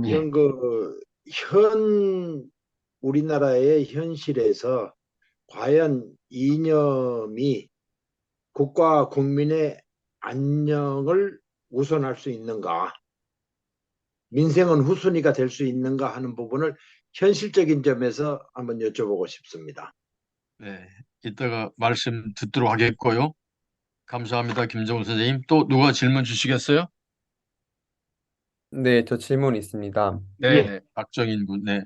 예, 이런 현 우리나라의 현실에서 과연 이념이 국가 국민의 안녕을 우선할 수 있는가, 민생은 후순위가 될 수 있는가 하는 부분을 현실적인 점에서 한번 여쭤보고 싶습니다. 네. 이따가 말씀 듣도록 하겠고요. 감사합니다, 김정은 선생님. 또 누가 질문 주시겠어요? 네, 저 질문 있습니다. 네, 예, 네. 박정인 군. 네.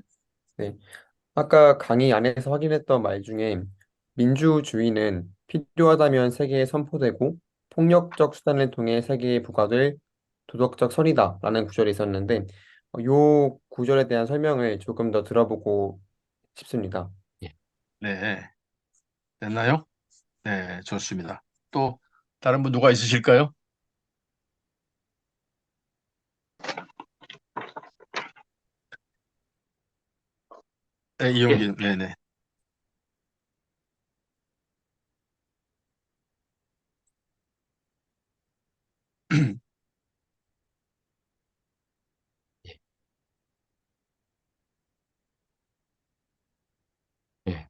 네, 아까 강의 안에서 확인했던 말 중에 민주주의는 필요하다면 세계에 선포되고 폭력적 수단을 통해 세계에 부과될 도덕적 선이다라는 구절이 있었는데 요 구절에 대한 설명을 조금 더 들어보고 싶습니다. 예. 네. 됐나요? 네, 좋습니다. 또 다른 분 누가 있으실까요? 네, 예, 이용진. 네, 네. 예, 예,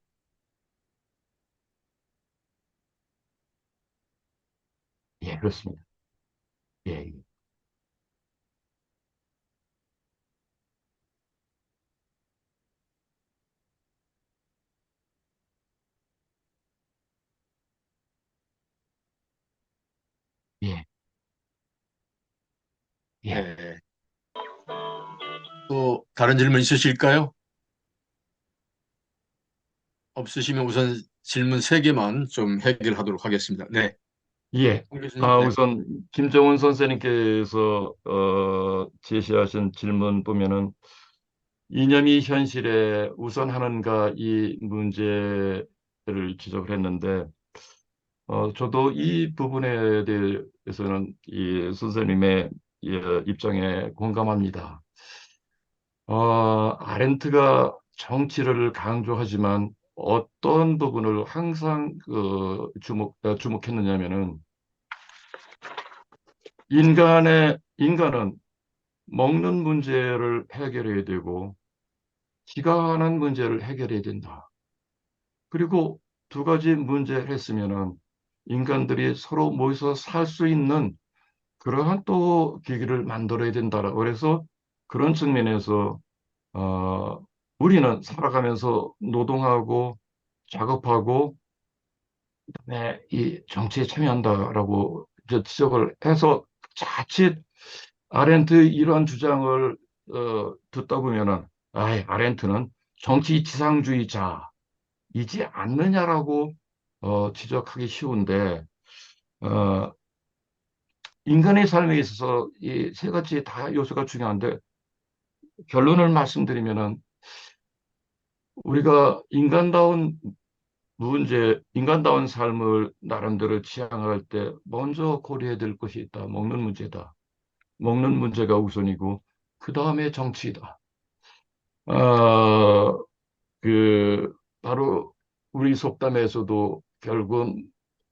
예, 그렇습니다. 예, 예, 예, 네. 또 다른 질문 있으실까요? 없으시면 우선 질문 세 개만 좀 해결하도록 하겠습니다. 네, 예. 홍 교수님. 네. 우선 김정은 선생님께서 제시하신 질문 보면은 이념이 현실에 우선하는가 이 문제를 지적을 했는데 저도 이 부분에 대해서는 이 선생님의 입장에 공감합니다. 아렌트가 정치를 강조하지만 어떤 부분을 항상 주목했느냐면은 인간은 먹는 문제를 해결해야 되고 기가하는 문제를 해결해야 된다. 그리고 두 가지 문제를 했으면은 인간들이 서로 모여서 살 수 있는 그러한 또 기기를 만들어야 된다라고 그래서 그런 측면에서 어, 우리는 살아가면서 노동하고 작업하고 그다음에 이 정치에 참여한다라고 이제 지적을 해서 자칫 아렌트 이러한 주장을 듣다 보면은 아렌트는 정치 지상주의자이지 않느냐라고 지적하기 쉬운데 어, 인간의 삶에 있어서 이 세 가지 다 요소가 중요한데 결론을 말씀드리면은 우리가 인간다운 삶을 나름대로 지향할 때 먼저 고려해야 될 것이 있다. 먹는 문제다. 먹는 문제가 우선이고 그 다음에 정치이다. 어, 바로 우리 속담에서도 결국은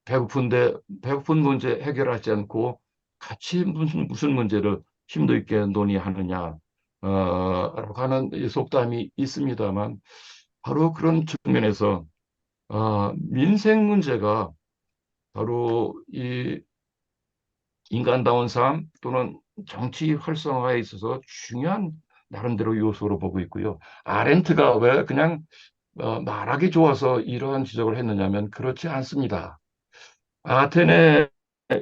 배고픈데 배고픈 문제 해결하지 않고 같이 무슨 문제를 심도 있게 논의하느냐 라고 하는 이 속담이 있습니다만 바로 그런 측면에서 민생 문제가 바로 이 인간다운 삶 또는 정치 활성화에 있어서 중요한 나름대로 요소로 보고 있고요. 아렌트가 왜 그냥 말하기 좋아서 이러한 지적을 했느냐면 그렇지 않습니다. 아테네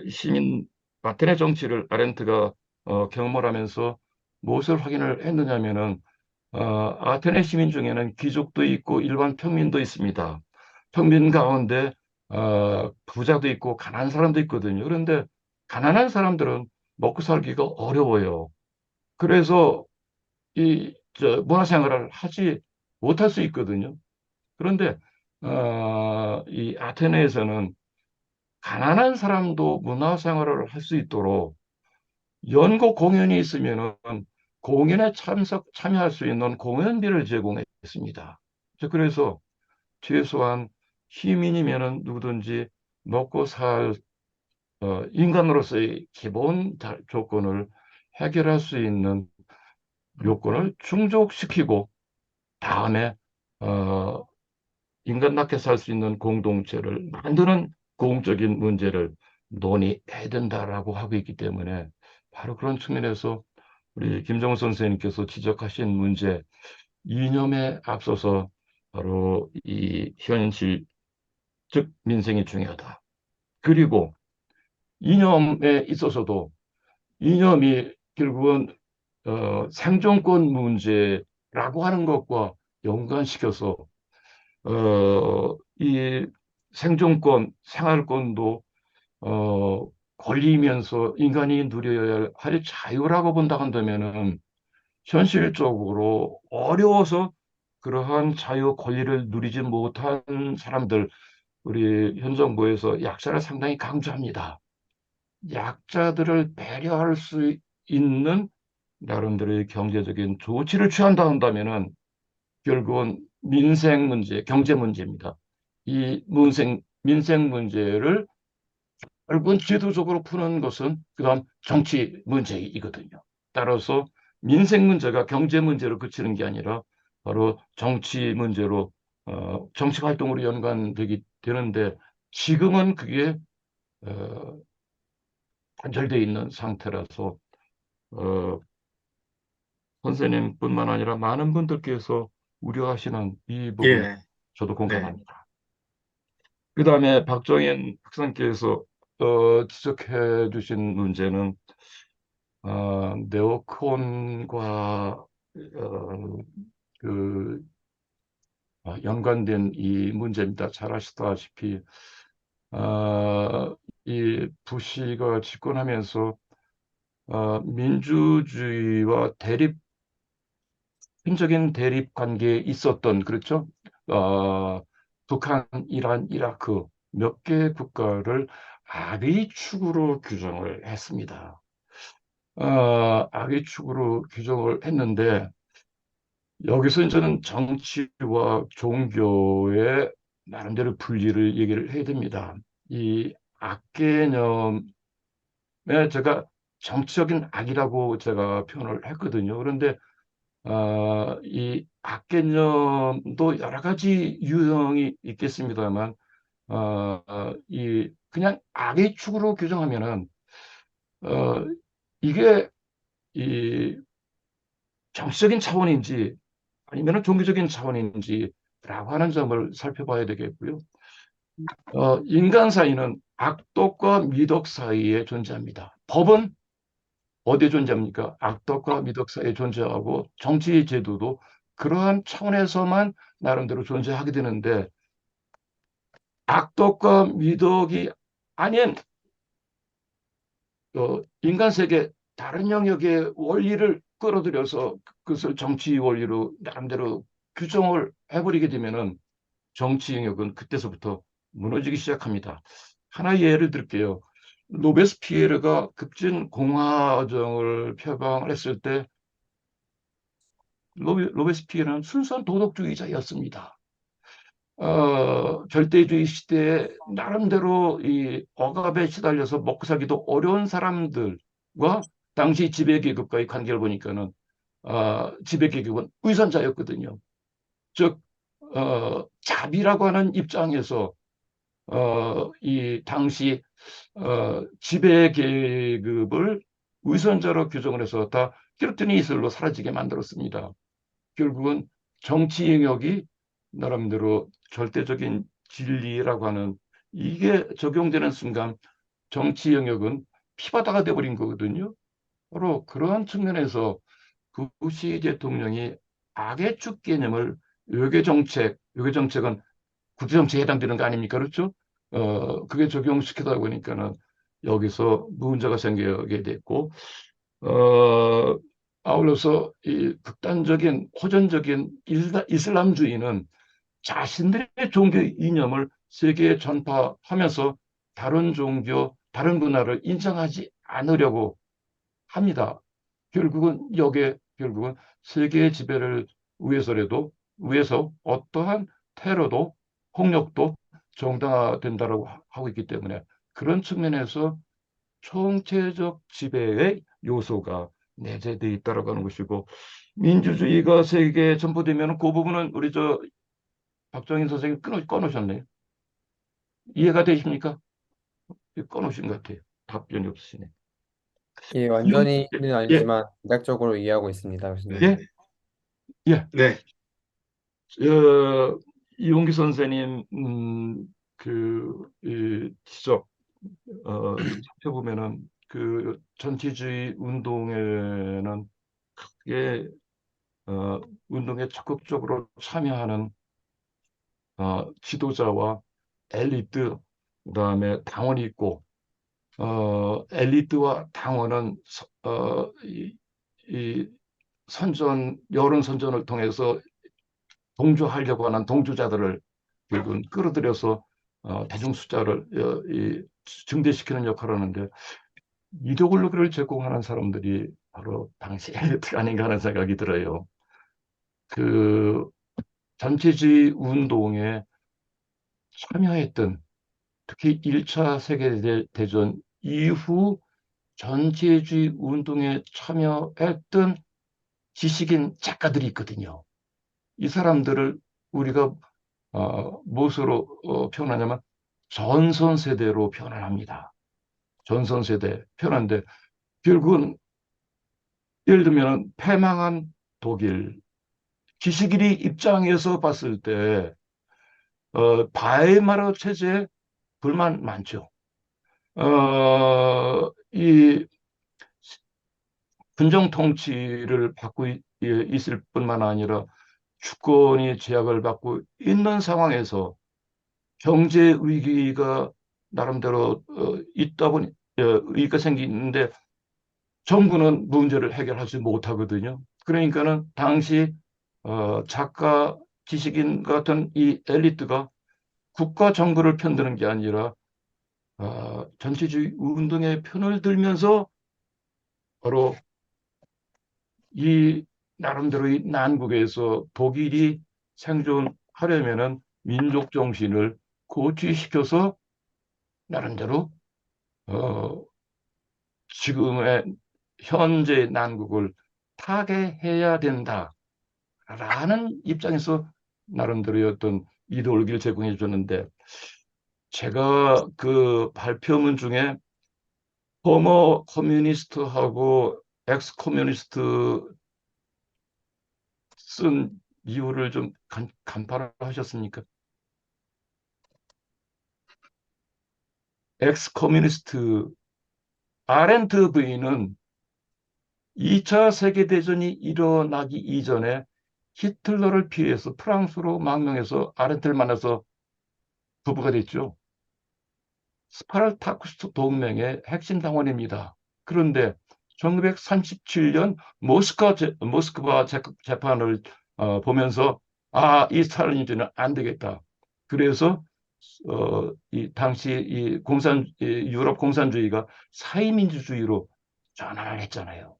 시민, 아테네 정치를 아렌트가 경험을 하면서 무엇을 확인을 했느냐면은 아테네 시민 중에는 귀족도 있고 일반 평민도 있습니다. 평민 가운데 부자도 있고 가난한 사람도 있거든요. 그런데 가난한 사람들은 먹고 살기가 어려워요. 그래서 문화생활을 하지 못할 수 있거든요. 그런데 이 아테네에서는 가난한 사람도 문화생활을 할 수 있도록 연고 공연이 있으면은 공연에 참여할 수 있는 공연비를 제공했습니다. 그래서 최소한 시민이면은 누구든지 먹고 살 인간으로서의 기본 조건을 해결할 수 있는 요건을 충족시키고 다음에 어, 인간답게 살 수 있는 공동체를 만드는 공적인 문제를 논의해야 된다라고 하고 있기 때문에 바로 그런 측면에서 우리 김정은 선생님께서 지적하신 문제 이념에 앞서서 바로 이 현실, 즉 민생이 중요하다. 그리고 이념에 있어서도 이념이 결국은 생존권 문제라고 하는 것과 연관시켜서 이 생존권, 생활권도 권리면서 인간이 누려야 할 자유라고 본다 한다면은 현실적으로 어려워서 그러한 자유 권리를 누리지 못한 사람들, 우리 현 정부에서 약자를 상당히 강조합니다. 약자들을 배려할 수 있는 나름대로의 경제적인 조치를 취한다 한다면은 결국은 민생 문제, 경제 문제입니다. 이 민생 문제를 결국은 제도적으로 푸는 것은 그다음 정치 문제이거든요. 따라서 민생 문제가 경제 문제로 그치는 게 아니라 바로 정치 문제로 정치 활동으로 연관되기 되는데 지금은 그게 어, 단절되어 있는 상태라서 어, 선생님뿐만 아니라 많은 분들께서 우려하시는 이 부분에 예, 저도 네. 공감합니다. 그 다음에 박정인 학생께서 지적해 주신 문제는 네오콘과 그 연관된 이 문제입니다. 잘 아시다시피 이 부시가 집권하면서 민주주의와 핵심적인 대립 관계에 있었던 그렇죠? 어, 북한, 이란, 이라크 몇 개 국가를 악의 축으로 규정을 했습니다. 악의 축으로 규정을 했는데 여기서 저는 정치와 종교의 나름대로 분리를 얘기를 해야 됩니다. 이 악 개념에 제가 정치적인 악이라고 제가 표현을 했거든요. 그런데 이 악개념도 여러 가지 유형이 있겠습니다만, 이 그냥 악의 축으로 규정하면은 어, 이게 이 정치적인 차원인지 아니면 종교적인 차원인지라고 하는 점을 살펴봐야 되겠고요. 인간 사이는 악덕과 미덕 사이에 존재합니다. 법은 어디에 존재합니까? 악덕과 미덕 사이에 존재하고 정치 제도도 그러한 차원에서만 나름대로 존재하게 되는데 악덕과 미덕이 아닌 인간 세계 다른 영역의 원리를 끌어들여서 그것을 정치 원리로 나름대로 규정을 해버리게 되면은 정치 영역은 그때서부터 무너지기 시작합니다. 하나의 예를 들게요. 로베스피에르가 급진 공화정을 표방을 했을 때 로베스피에르는 순수한 도덕주의자였습니다. 절대주의 시대에 나름대로 이 억압에 시달려서 먹고 살기도 어려운 사람들과 당시 지배계급과의 관계를 보니까는 지배계급은 위선자였거든요. 즉 자비라고 하는 입장에서 이 당시 지배계급을 위선자로 규정을 해서 다 기르트니 이슬로 사라지게 만들었습니다. 결국은 정치 영역이 나름대로 절대적인 진리라고 하는 이게 적용되는 순간 정치 영역은 피바다가 돼버린 거거든요. 바로 그러한 측면에서 부시 대통령이 악의 축 개념을 외교정책은 국제정치에 해당되는 거 아닙니까? 그렇죠? 그게 적용시키다 보니까는 여기서 문제가 생기게 됐고, 어, 아울러서 이 극단적인 호전적인 이슬람주의는 자신들의 종교 이념을 세계에 전파하면서 다른 종교, 다른 문화를 인정하지 않으려고 합니다. 결국은 세계의 지배를 위해서 어떠한 테러도 폭력도 정당화된다고 하고 있기 때문에 그런 측면에서 총체적 지배의 요소가 내재되어 있다고 하는 것이고 민주주의가 세계에 전포되면 그 부분은 우리 저 박정희 선생님 꺼놓으셨네요. 이해가 되십니까? 꺼놓으신 것 같아요. 답변이 없으시네. 예, 이용, 완전히는 예, 아니지만 대략적으로 이해하고 있습니다, 교수님. 예, 예. 네. 이용기 선생님, 지적, 살펴보면은 그 전체주의 운동에는 크게, 운동에 적극적으로 참여하는, 지도자와 엘리트, 그다음에 당원이 있고, 엘리트와 당원은, 이 여론 선전을 통해서 동조하려고 하는 동조자들을 결국은 끌어들여서 대중 숫자를 증대시키는 역할을 하는데 이데올로기를 제공하는 사람들이 바로 당시 엘리트가 아닌가 하는 생각이 들어요. 그 전체주의 운동에 참여했던 특히 1차 세계대전 이후 전체주의 운동에 참여했던 지식인 작가들이 있거든요. 이 사람들을 우리가 무엇으로 표현하냐면 전선세대로 표현을 합니다. 전선세대 표현하는데 결국은 예를 들면 패망한 독일 지식인이 입장에서 봤을 때 바이마르 체제에 불만 많죠. 이 군정 통치를 받고 있을 뿐만 아니라 주권이 제약을 받고 있는 상황에서 경제 위기가 나름대로 있다 보니 위기가 생기는데 정부는 문제를 해결하지 못하거든요. 그러니까는 당시 작가, 지식인 같은 이 엘리트가 국가 정부를 편드는 게 아니라 전체주의 운동의 편을 들면서 바로 이 나름대로의 난국에서 독일이 생존하려면은 민족 정신을 고취시켜서 나름대로 어, 지금의 현재 난국을 타개해야 된다라는 입장에서 나름대로의 어떤 이데올로기를 제공해 줬는데 제가 그 발표문 중에 포머 커뮤니스트하고 엑스 커뮤니스트 쓴 이유를 좀 간파를 하셨습니까? 엑스 커뮤니스트 아렌트 부인은 2차 세계대전이 일어나기 이전에 히틀러를 피해서 프랑스로 망명해서 아렌트를 만나서 부부가 됐죠. 스파르타쿠스 동맹의 핵심 당원입니다. 그런데 1937년 모스크바 재판을 보면서 이 스탈린주의는 안 되겠다. 그래서 이 당시 유럽 공산주의가 사회민주주의로 전환을 했잖아요.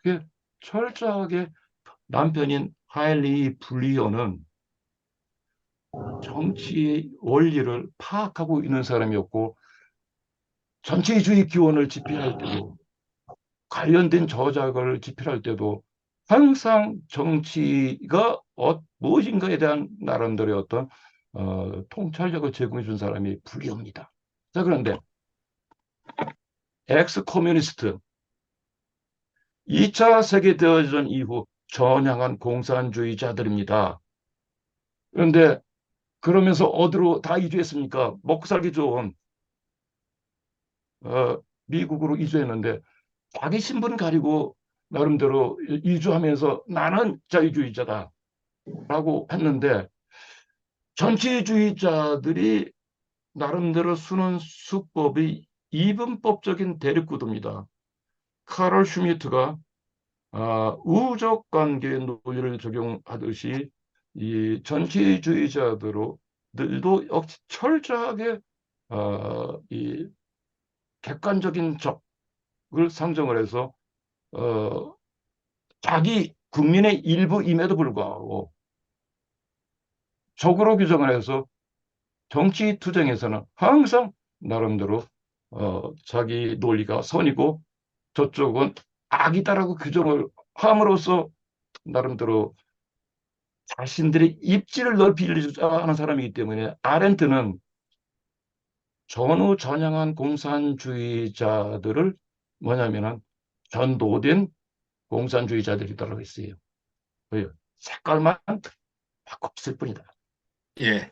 그 철저하게 남편인 하일리 블리어는 정치의 원리를 파악하고 있는 사람이었고 전체주의 기원을 집필할 때도 관련된 저작을 집필할 때도 항상 정치가 무엇인가에 대한 나름대로의 어떤 통찰력을 제공해 준 사람이 불리옵니다. 자, 그런데 엑스 커뮤니스트 2차 세계대전 이후 전향한 공산주의자들입니다. 그런데 그러면서 어디로 다 이주했습니까? 먹고 살기 좋은 미국으로 이주했는데 자기 신분 가리고 나름대로 이주하면서 나는 자유주의자다라고 했는데 정치주의자들이 나름대로 쓰는 수법이 이분법적인 대립구도입니다. 카럴 슈미트가 우적 관계 논리를 적용하듯이 이 전체주의자들도 역시 철저하게 이 객관적인 적을 상정을 해서 자기 국민의 일부임에도 불구하고 적으로 규정을 해서 정치 투쟁에서는 항상 나름대로 자기 논리가 선이고 저쪽은 악이다라고 규정을 함으로써 나름대로 자신들의 입지를 넓히려고 하는 사람이기 때문에 아렌트는 전후전향한 공산주의자들을 뭐냐면은 전도된 공산주의자들이라고 했어요. 왜요? 색깔만 바꿨을 뿐이다. 예,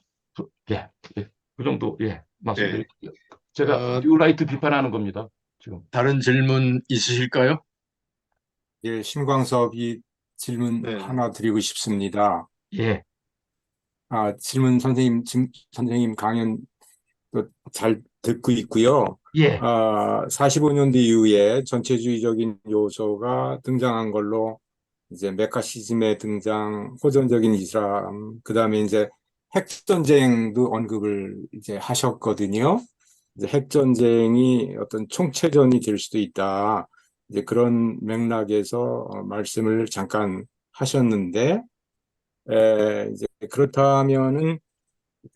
예, 예. 그 정도, 예, 네. 말씀드릴게요. 제가 어, 뉴라이트 비판하는 겁니다. 지금. 다른 질문 있으실까요? 예, 신광섭이 질문 네. 하나 드리고 싶습니다. 예, 질문 선생님 강연 잘 듣고 있고요. 예, 45년대 이후에 전체주의적인 요소가 등장한 걸로 이제 메카시즘의 등장, 호전적인 이슬람, 그다음에 이제 핵전쟁도 언급을 이제 하셨거든요. 이제 핵전쟁이 어떤 총체전이 될 수도 있다. 이제 그런 맥락에서 말씀을 잠깐 하셨는데, 이제 그렇다면은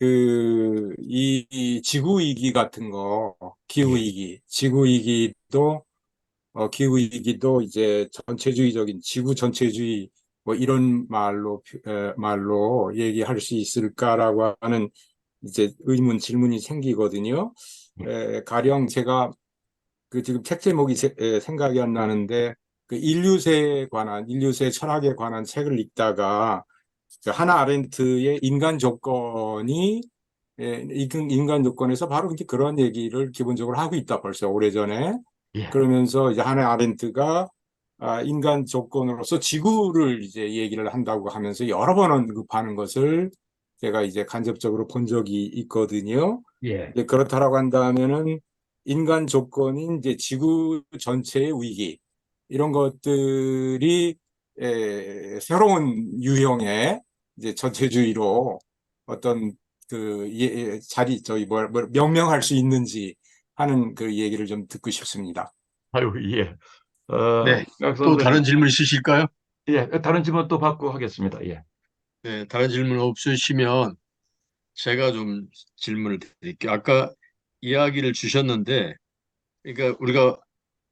이 지구위기 같은 거, 예, 기후위기, 지구위기도, 기후위기도 이제 전체주의적인 지구 전체주의 뭐 이런 말로 얘기할 수 있을까라고 하는 이제 질문이 생기거든요. 예, 가령 제가 지금 책 제목이 생각이 안 나는데 그 인류세 철학에 관한 책을 읽다가 그 하나 아렌트의 인간 조건이 인간 조건에서 바로 이제 그런 얘기를 기본적으로 하고 있다 벌써 오래전에. 예. 그러면서 이제 하나 아렌트가 인간 조건으로서 지구를 이제 얘기를 한다고 하면서 여러 번 언급하는 것을 제가 이제 간접적으로 본 적이 있거든요. 예. 이제 그렇다라고 한다면은 인간 조건인 이제 지구 전체의 위기 이런 것들이 새로운 유형의 이제 전체주의로 어떤 자리 저희 명명할 수 있는지 하는 그 얘기를 좀 듣고 싶습니다. 아유, 예. 네. 박 또 다른 선생님, 질문 있으실까요? 예, 다른 질문 또 받고 하겠습니다. 예, 네, 다른 질문 없으시면 제가 좀 질문을 드릴게요. 아까 이야기를 주셨는데, 그러니까 우리가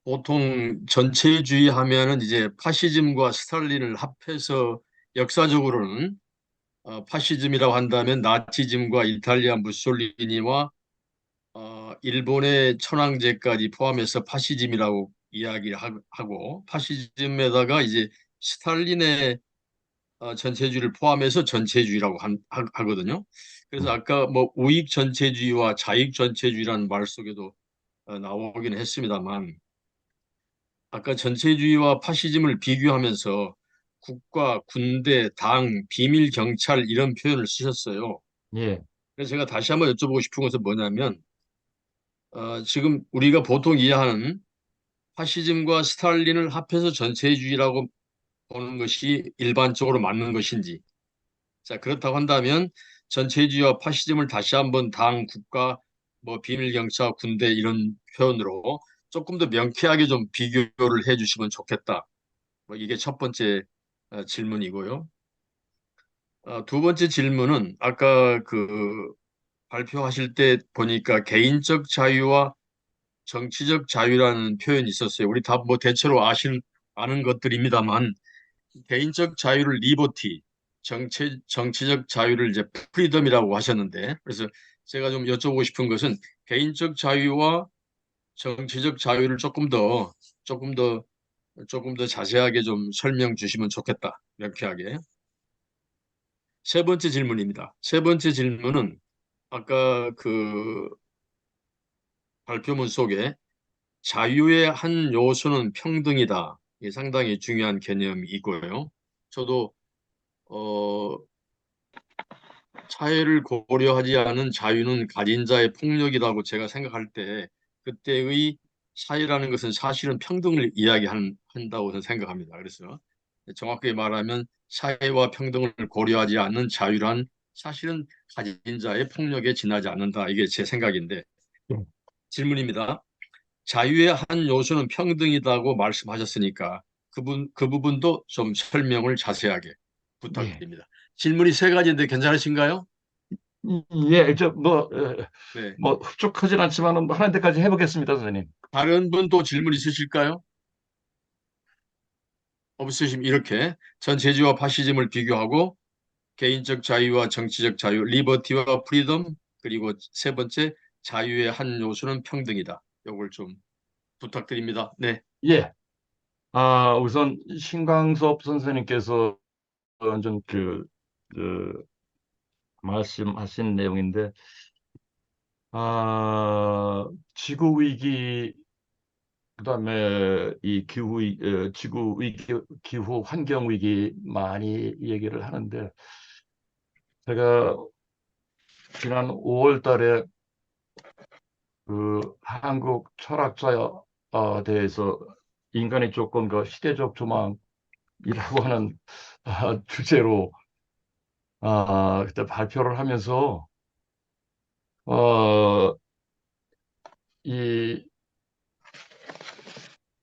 보통 전체주의 하면은 이제 파시즘과 스탈린을 합해서 역사적으로는 파시즘이라고 한다면 나치즘과 이탈리아 무솔리니와 일본의 천황제까지 포함해서 파시즘이라고 이야기하고 파시즘에다가 이제 스탈린의 전체주의를 포함해서 전체주의라고 하거든요. 그래서 아까 뭐 우익 전체주의와 자익 전체주의라는 말 속에도 나오긴 했습니다만 아까 전체주의와 파시즘을 비교하면서 국가, 군대, 당, 비밀 경찰 이런 표현을 쓰셨어요. 예, 그래서 제가 다시 한번 여쭤보고 싶은 것은 뭐냐면 지금 우리가 보통 이해하는 파시즘과 스탈린을 합해서 전체주의라고 보는 것이 일반적으로 맞는 것인지 자 그렇다고 한다면 전체주의와 파시즘을 다시 한번 당, 국가, 뭐 비밀 경찰, 군대 이런 표현으로 조금 더 명쾌하게 좀 비교를 해주시면 좋겠다. 뭐 이게 첫 번째 질문이고요. 두 번째 질문은 아까 그 발표하실 때 보니까 개인적 자유와 정치적 자유라는 표현이 있었어요. 우리 다 뭐 대체로 아는 것들입니다만 개인적 자유를 리버티, 정치적 자유를 이제 프리덤이라고 하셨는데 그래서 제가 좀 여쭤보고 싶은 것은 개인적 자유와 정치적 자유를 조금 더 조금 더 자세하게 좀 설명 주시면 좋겠다. 명쾌하게. 세 번째 질문입니다. 세 번째 질문은 아까 그 발표문 속에 자유의 한 요소는 평등이다. 이게 상당히 중요한 개념이고요. 저도 어, 사회를 고려하지 않은 자유는 가진 자의 폭력이라고 제가 생각할 때 그때의 사회라는 것은 사실은 평등을 이야기한다고 저는 생각합니다. 그래서 정확하게 말하면 사회와 평등을 고려하지 않는 자유란 사실은 가진 자의 폭력에 지나지 않는다. 이게 제 생각인데 예, 질문입니다. 자유의 한 요소는 평등이라고 말씀하셨으니까 그 부분도 좀 설명을 자세하게 예. 부탁드립니다. 질문이 세 가지인데 괜찮으신가요? 예, 네. 뭐, 흡족하진 않지만은 하는 데까지 해보겠습니다, 선생님. 다른 분 또 질문 있으실까요? 없으시면 이렇게 전체주의와 파시즘을 비교하고 개인적 자유와 정치적 자유, 리버티와 프리덤, 그리고 세 번째 자유의 한 요소는 평등이다. 요걸 좀 부탁드립니다. 네. 예. 우선 신광섭 선생님께서 완전 그 말씀하신 내용인데, 지구 위기, 그다음에 이 지구 위기, 기후 환경 위기 많이 얘기를 하는데, 제가 지난 5월 달에 그 한국 철학자에 대해서 인간의 조건과 시대적 조망이라고 하는 주제로 그때 발표를 하면서 어, 이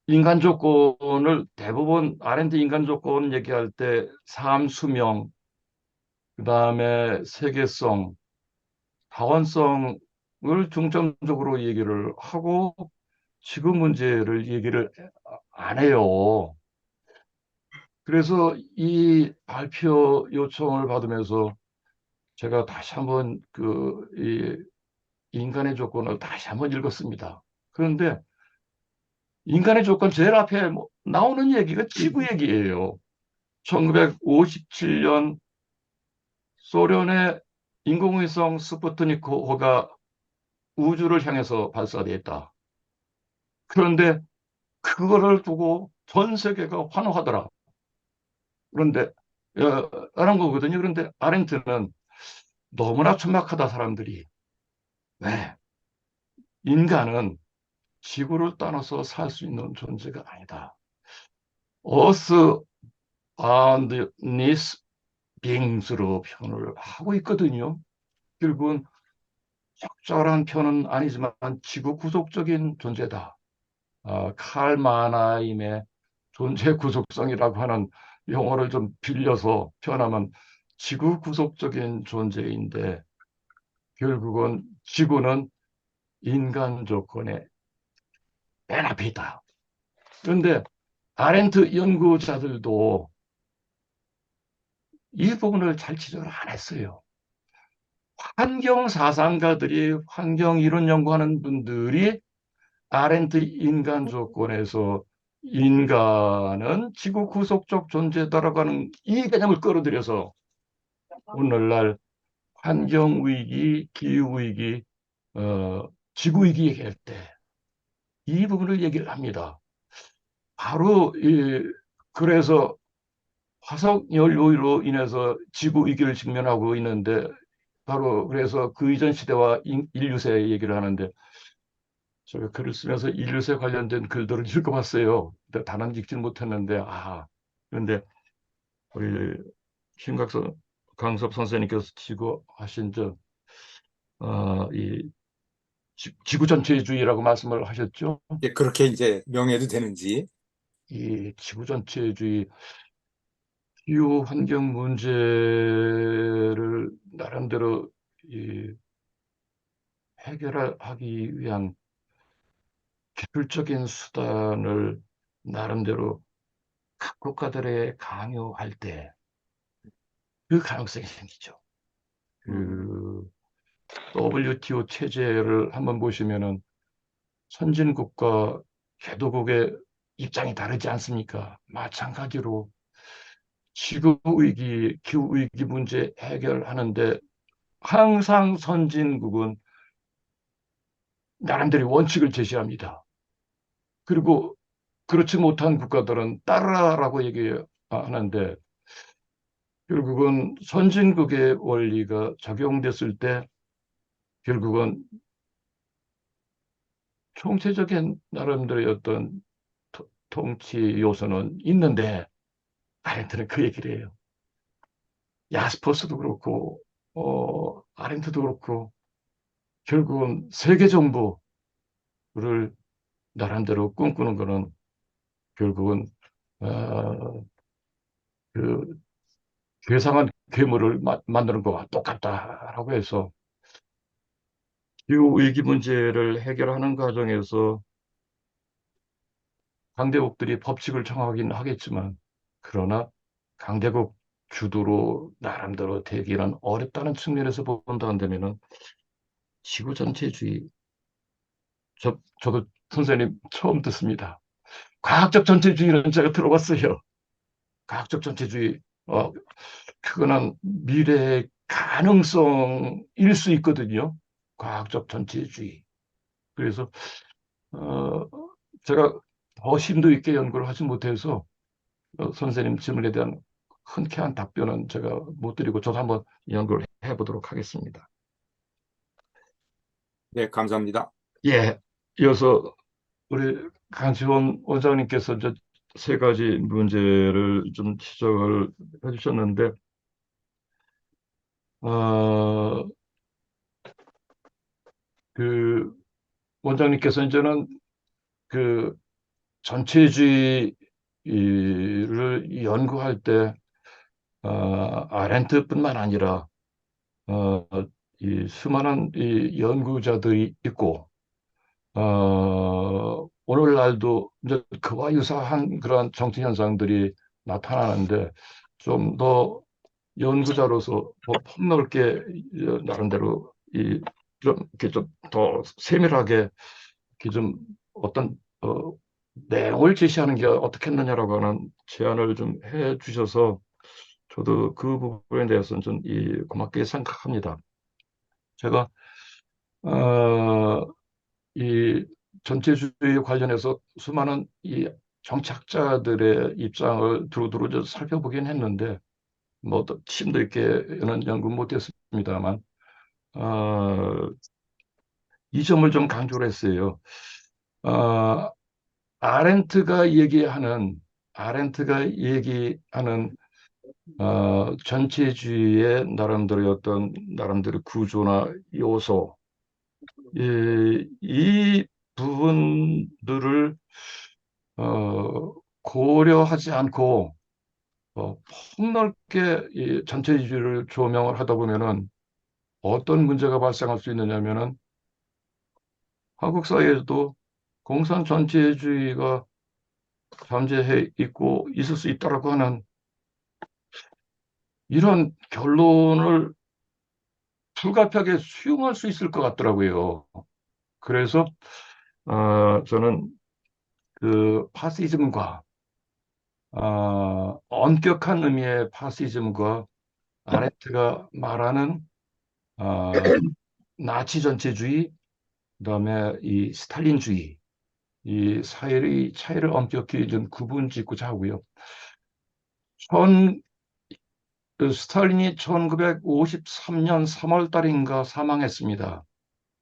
인간 조건을 대부분 아렌트 인간 조건 얘기할 때 삶, 수명, 그다음에 세계성, 다원성을 중점적으로 얘기를 하고 지금 문제를 얘기를 안 해요. 그래서 이 발표 요청을 받으면서 제가 다시 한번 이 인간의 조건을 다시 한번 읽었습니다. 그런데 인간의 조건 제일 앞에 나오는 얘기가 지구 얘기예요. 1957년 소련의 인공위성 스푸트니크호가 우주를 향해서 발사됐다. 그런데 그거를 두고 전 세계가 환호하더라. 그런데 라는 거거든요. 그런데 아렌트는 너무나 천박하다 사람들이. 왜? 인간은 지구를 떠나서 살 수 있는 존재가 아니다. Earth and this beings,로 표현을 하고 있거든요. 결국은 적절한 표현은 아니지만 지구 구속적인 존재다. 칼 마나임의 존재 구속성이라고 하는 용어를 좀 빌려서 표현하면 지구 구속적인 존재인데 결국은 지구는 인간 조건의 맨 앞에 있다. 그런데 아렌트 연구자들도 이 부분을 잘 지적을 안 했어요. 환경 사상가들이 환경 이론 연구하는 분들이 아렌트 인간 조건에서 인간은 지구 구속적 존재다라고 하는 이 개념을 끌어들여서 오늘날 환경 위기, 기후 위기, 지구 위기 얘기할 때 이 부분을 얘기를 합니다. 바로 그래서 화석 연료로 인해서 지구 위기를 직면하고 있는데 바로 그래서 그 이전 시대와 인류세 얘기를 하는데 제가 글을 쓰면서 인류세 관련된 글들을 읽어봤어요. 근데 단언 읽지는 못했는데 그런데 우리 심각서 강섭 선생님께서 지구하신 이 지구 전체주의라고 말씀을 하셨죠. 예, 그렇게 이제 명해도 되는지. 이 지구 전체주의 기후 환경 문제를 나름대로 해결하기 위한 기술적인 수단을 나름대로 각 국가들에 강요할 때 그 가능성이 생기죠. 그 WTO 체제를 한번 보시면은 선진국과 개도국의 입장이 다르지 않습니까? 마찬가지로 지구 위기, 기후 위기 문제 해결하는데 항상 선진국은 나름대로 원칙을 제시합니다. 그리고 그렇지 못한 국가들은 따르라고 얘기하는데 결국은 선진국의 원리가 적용됐을 때 결국은 총체적인 나름대로의 어떤 통치 요소는 있는데 아렌트는 그 얘기를 해요. 야스퍼스도 그렇고 아렌트도 그렇고 결국은 세계 정부를 나름대로 꿈꾸는 거는 결국은 어, 그 괴상한 괴물을 만드는 거와 똑같다라고 해서 기후 위기 문제를 해결하는 과정에서 강대국들이 법칙을 정하긴 하겠지만 그러나 강대국 주도로 나름대로 되기는 어렵다는 측면에서 본다 한다면은 지구 전체주의, 저도 선생님 처음 듣습니다. 과학적 전체주의는 제가 들어봤어요. 과학적 전체주의, 그거는 미래의 가능성일 수 있거든요. 과학적 전체주의. 그래서 어, 제가 더 심도 있게 연구를 하지 못해서 선생님 질문에 대한 흔쾌한 답변은 제가 못 드리고 저도 한번 연구를 해보도록 하겠습니다. 네, 감사합니다. 예, 이어서 우리 강지원 원장님께서 이제 세 가지 문제를 좀 지적을 해주셨는데, 어, 그 원장님께서 이제는 그 전체주의를 연구할 때 아렌트뿐만 아니라 어, 이 수많은 이 연구자들이 있고 오늘날도 이제 그와 유사한 그런 정치 현상들이 나타나는데 좀 더 연구자로서 더 폭넓게 나름대로 좀 이렇게 좀 더 세밀하게 이렇게 좀 어떤 내용을 제시하는 게 어떻겠느냐라고 하는 제안을 좀 해주셔서 저도 그 부분에 대해서는 좀 고맙게 생각합니다. 제가 어, 이 전체주의 관련해서 수많은 이 정치학자들의 입장을 두루두루 좀 살펴보긴 했는데 뭐또 심도 있게는 연구 못했습니다만 어, 이 점을 좀 강조를 했어요. 어, 아렌트가 얘기하는 전체주의의 나름대로의 어떤 나름대로 구조나 요소 이 부분들을 고려하지 않고 폭넓게 이 전체주의를 조명을 하다 보면은 어떤 문제가 발생할 수 있느냐면은 한국 사회에도 공산 전체주의가 잠재해 있고 있을 수 있다라고 하는 이런 결론을 불가피하게 수용할 수 있을 것 같더라고요. 그래서 저는 그 파시즘과 엄격한 의미의 파시즘과 아레트가 말하는 어, 나치 전체주의, 그다음에 이 스탈린주의, 이 사회의 차이를 엄격히 좀 구분짓고자 하고요. 전 스탈린이 1953년 3월 달인가 사망했습니다.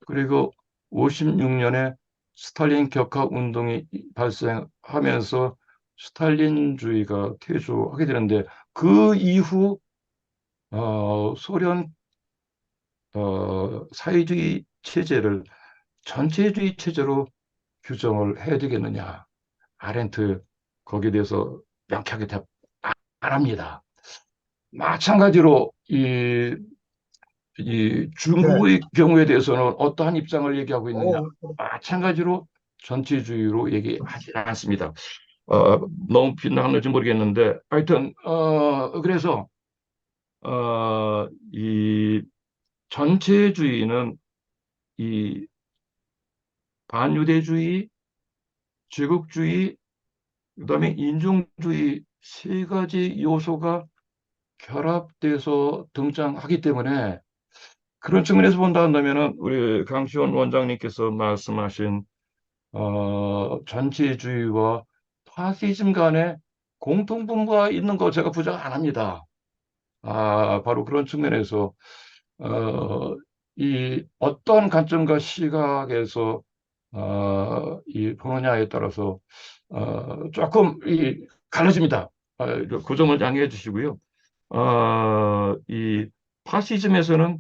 그리고 56년에 스탈린 격하 운동이 발생하면서 스탈린주의가 퇴조하게 되는데 그 이후 소련 사회주의 체제를 전체주의 체제로 규정을 해야 되겠느냐. 아렌트 거기에 대해서 명쾌하게 답 안 합니다. 마찬가지로 이 중국의 경우에 대해서는 어떠한 입장을 얘기하고 있느냐. 마찬가지로 전체주의로 얘기하지 않습니다. 너무 빗나갔는지 모르겠는데 하여튼 그래서 이 전체주의는 이 반유대주의, 제국주의, 그다음에 인종주의 세 가지 요소가 결합돼서 등장하기 때문에 그런 측면에서 본다 한다면은 우리 강시원 원장님께서 말씀하신 전체주의와 파시즘 간의 공통분모가 있는 거 제가 부정 안 합니다. 바로 그런 측면에서 이 어떤 관점과 시각에서 이 보느냐에 따라서 조금 갈라집니다. 그 점을 양해해 주시고요. 이 파시즘에서는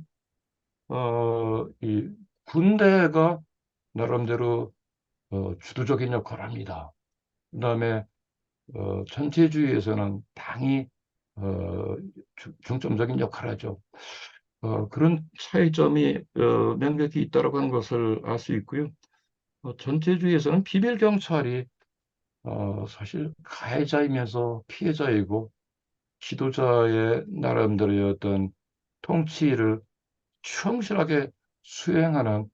이 군대가 나름대로 주도적인 역할을 합니다. 그다음에 전체주의에서는 당이 어, 중점적인 역할을 하죠. 그런 차이점이 명백히 있다고 하는 것을 알 수 있고요. 전체주의에서는 비밀 경찰이 사실 가해자이면서 피해자이고 지도자의 나름대로의 어떤 통치를 충실하게 수행하는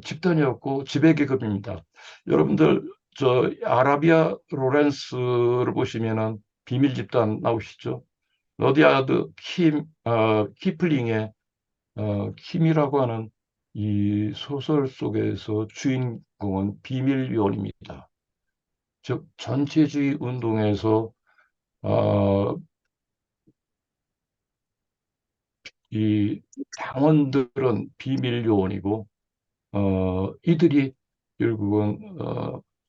집단이었고 지배계급입니다. 여러분들 저 아라비아 로렌스를 보시면은 비밀 집단 나오시죠? 러디아드 키플링의 킴이라고 하는 이 소설 속에서 주인공은 비밀요원입니다. 즉 전체주의 운동에서 어, 이 당원들은 비밀 요원이고 이들이 결국은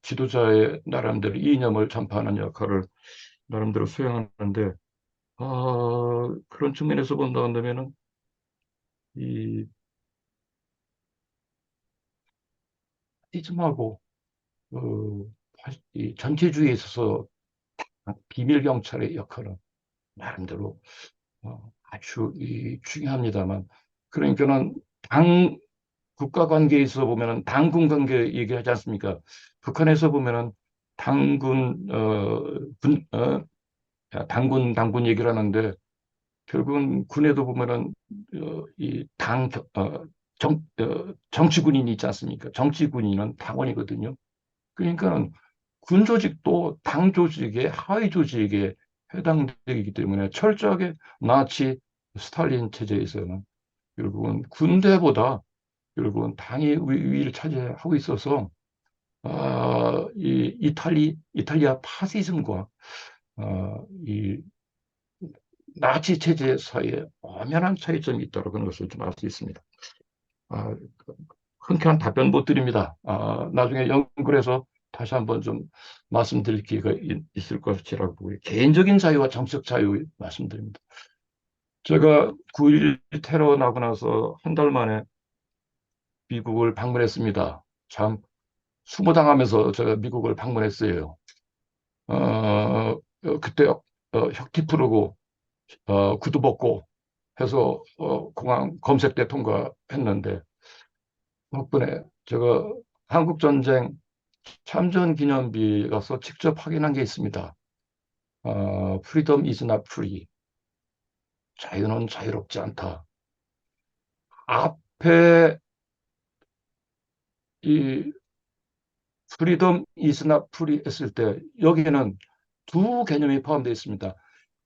지도자의 나름대로 이념을 전파하는 역할을 나름대로 수행하는데 그런 측면에서 본다면은 이 이즘하고 이 전체주의에 있어서 비밀 경찰의 역할은 나름대로 아주 중요합니다만 그러니까는 당 국가 관계에 있어 보면은 당군 관계 얘기하지 않습니까? 북한에서 보면은 당군 당군 얘기를 하는데 결국은 군에도 보면은 이당 정치군인이 있지 않습니까? 정치군인은 당원이거든요. 그러니까는 군 조직도 당 조직의 하위 조직에 해당되기 때문에 철저하게 나치 스탈린 체제에서는 결국은 군대보다 결국은 당이 위를 차지하고 있어서 이 이탈리아 파시즘과 이 나치 체제 사이에 엄연한 차이점이 있다고 하는 것을 좀 알 수 있습니다. 아, 흔쾌한 답변 못 드립니다. 나중에 연구를 해서 다시 한번 좀 말씀드릴 기회가 있을 것이라고 보고요. 개인적인 자유와 정치적 자유 말씀드립니다. 제가 9.11 테러 나고 나서 한 달 만에 미국을 방문했습니다. 참 수모당하면서 제가 미국을 방문했어요. 그때 혁티 풀고 구두 벗고 해서 공항 검색대 통과했는데 덕분에 제가 한국전쟁 참전 기념비 가서 직접 확인한 게 있습니다. Freedom is not free. 자유는 자유롭지 않다. 앞에 이 freedom is not free 했을 때 여기에는 두 개념이 포함되어 있습니다.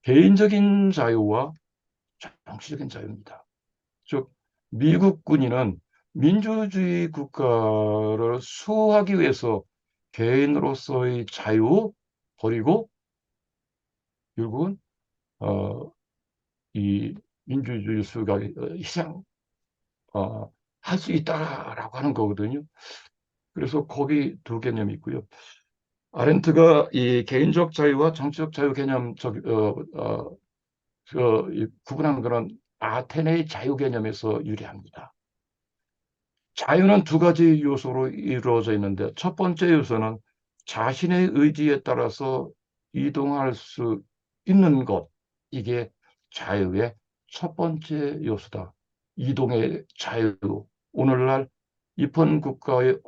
개인적인 자유와 정치적인 자유입니다. 즉 미국 군인은 민주주의 국가를 수호하기 위해서 개인으로서의 자유 버리고 결국은 이 민주주의 수호가 희생 할 수 있다라고 하는 거거든요. 그래서 거기 두 개념이 있고요. 아렌트가 이 개인적 자유와 정치적 자유 개념 구분한 것은 아테네의 자유 개념에서 유래합니다. 자유는 두 가지 요소로 이루어져 있는데 첫 번째 요소는 자신의 의지에 따라서 이동할 수 있는 것. 이게 자유의 첫 번째 요소다. 이동의 자유. 오늘날 입헌국가의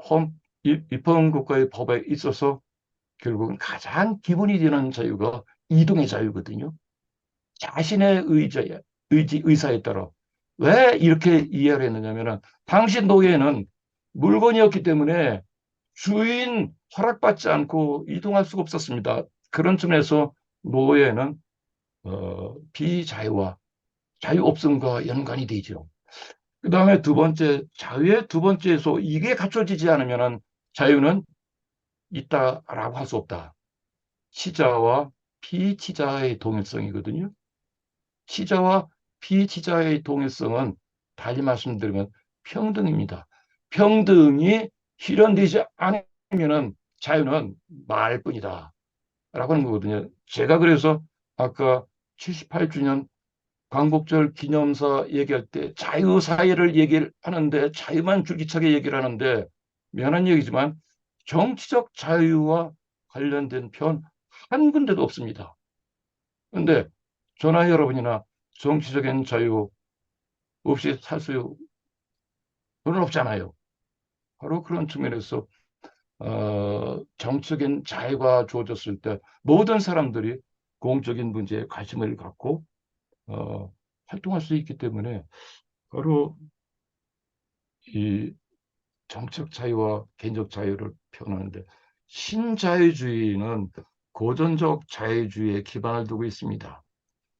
법에 있어서 결국은 가장 기본이 되는 자유가 이동의 자유거든요. 자신의 의사에 따라. 왜 이렇게 이해를 했느냐면은, 당시 노예는 물건이었기 때문에 주인 허락받지 않고 이동할 수가 없었습니다. 그런 점에서 노예는 비자유와 자유 없음과 연관이 되죠. 그 다음에 두 번째, 자유의 두 번째 소, 이게 갖춰지지 않으면은 자유는 있다라고 할 수 없다. 치자와 피치자의 동일성이거든요. 치자와 피치자의 동일성은 달리 말씀드리면 평등입니다. 평등이 실현되지 않으면 자유는 말뿐이다. 라고 하는 거거든요. 제가 그래서 아까 78주년 광복절 기념사 얘기할 때 자유사회를 얘기를 하는데 자유만 줄기차게 얘기를 하는데 미안한 얘기지만 정치적 자유와 관련된 편 한 군데도 없습니다. 그런데 저나 여러분이나 정치적인 자유 없이 살 수는 없잖아요. 바로 그런 측면에서 정적인 자유가 주어졌을 때 모든 사람들이 공적인 문제에 관심을 갖고 활동할 수 있기 때문에 바로 이 정책 자유와 개인적 자유를 표현하는데 신자유주의는 고전적 자유주의에 기반을 두고 있습니다.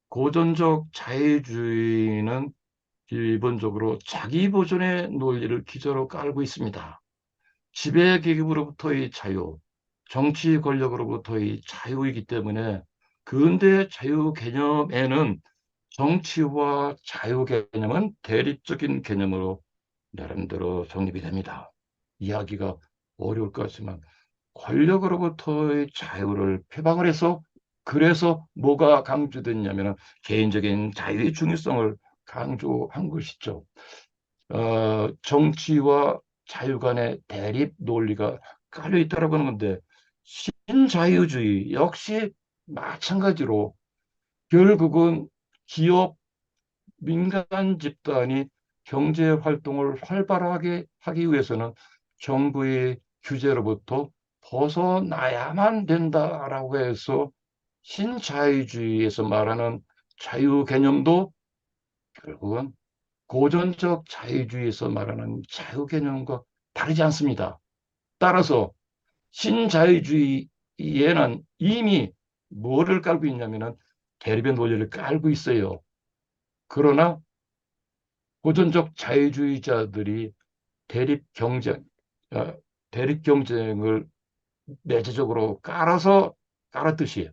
고전적 자유주의는 기본적으로 자기 보존의 논리를 기저로 깔고 있습니다. 지배계급으로부터의 자유, 정치 권력으로부터의 자유이기 때문에 근대 자유 개념에는 정치와 자유 개념은 대립적인 개념으로 나름대로 정립이 됩니다. 이야기가 어려울 것 같지만 권력으로부터의 자유를 표방을 해서 그래서 뭐가 강조됐냐면 개인적인 자유의 중요성을 강조한 것이죠. 정치와 자유 간의 대립 논리가 깔려 있다라고 하는 건데 신자유주의 역시 마찬가지로 결국은 기업 민간 집단이 경제 활동을 활발하게 하기 위해서는 정부의 규제로부터 벗어나야만 된다라고 해서 신자유주의에서 말하는 자유 개념도 결국은 고전적 자유주의에서 말하는 자유 개념과 다르지 않습니다. 따라서 신자유주의에는 이미 뭐를 깔고 있냐면은 대립의 논리를 깔고 있어요. 그러나 고전적 자유주의자들이 대립 경쟁, 어, 대립 경쟁을 내재적으로 깔았듯이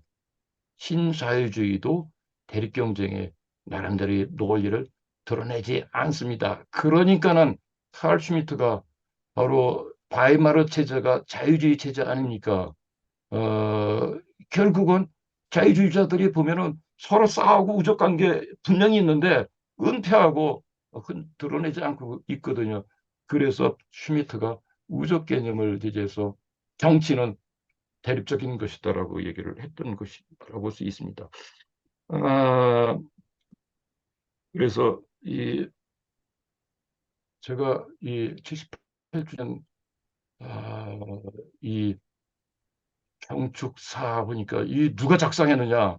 신자유주의도 대립 경쟁에 나름대로의 논리를 드러내지 않습니다. 그러니까는 칼 슈미트가 바로 바이마르 체제가 자유주의 체제 아닙니까? 어, 결국은 자유주의자들이 보면은 서로 싸우고 우적 관계 분명히 있는데 은폐하고 드러내지 않고 있거든요. 그래서 슈미트가 우적 개념을 제시해서 정치는 대립적인 것이다라고 얘기를 했던 것이라고 볼 수 있습니다. 아, 그래서 제가 이 78주년 이 경축사 보니까 이 누가 작성했느냐?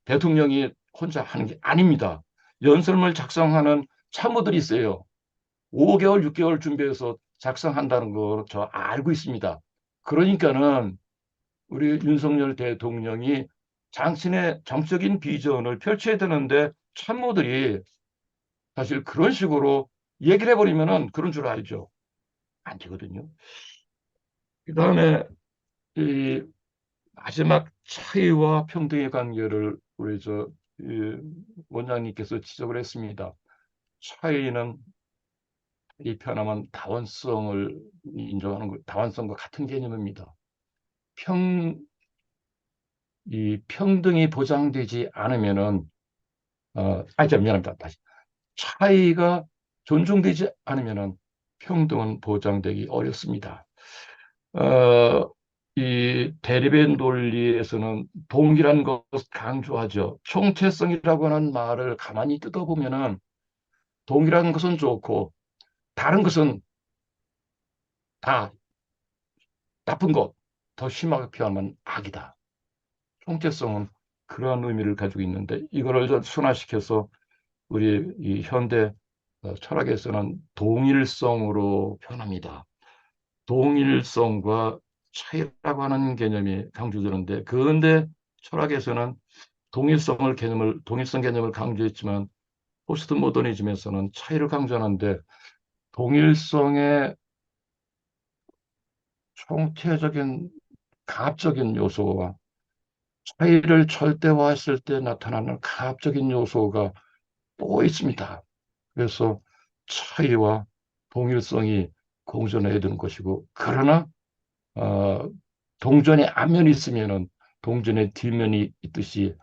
대통령이 혼자 하는 게 아닙니다. 연설문을 작성하는 참모들이 있어요. 5개월, 6개월 준비해서 작성한다는 거 저 알고 있습니다. 그러니까는 우리 윤석열 대통령이 당신의 정적인 비전을 펼쳐야 되는데 참모들이 사실 그런 식으로 얘기를 해버리면은 그런 줄 알죠. 안 되거든요. 그다음에 이 마지막 차이와 평등의 관계를 우리 이 원장님께서 지적을 했습니다. 차이는 이 편하면 다원성을 인정하는 것, 다원성과 같은 개념입니다. 평, 이 평등이 보장되지 않으면은 미안합니다. 다시 차이가 존중되지 않으면은 평등은 보장되기 어렵습니다. 어, 이 대립의 논리에서는 동일한 것을 강조하죠. 총체성이라고 하는 말을 가만히 뜯어보면은 동일한 것은 좋고 다른 것은 다 나쁜 것, 더 심하게 표현하면 악이다. 총체성은 그러한 의미를 가지고 있는데 이거를 좀 순화시켜서 우리 이 현대 철학에서는 동일성으로 표현합니다. 동일성과 차이라고 하는 개념이 강조되는데 그런데 철학에서는 동일성 개념을 강조했지만 포스트 모더니즘에서는 차이를 강조하는데 동일성의 총체적인 가압적인 요소와 차이를 절대화했을 때 나타나는 가압적인 요소가 또 있습니다. 그래서 차이와 동일성이 공존해야 되는 것이고 그러나 어, 동전의 앞면이 있으면은 동전의 뒷면이 있듯이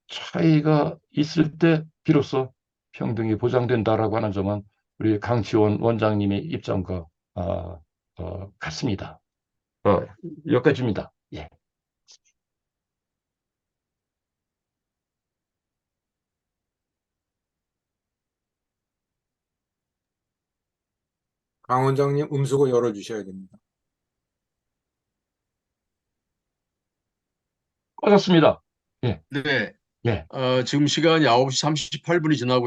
차이가 있을 때 비로소 평등이 보장된다라고 하는 점은 우리 강치원 원장님의 입장과 같습니다. 여기까지입니다. 예. 강 원장님 음수고 열어주셔야 됩니다. 맞았습니다. 예, 네. 예. 지금 시간이 9시 38분이 지나고 있는데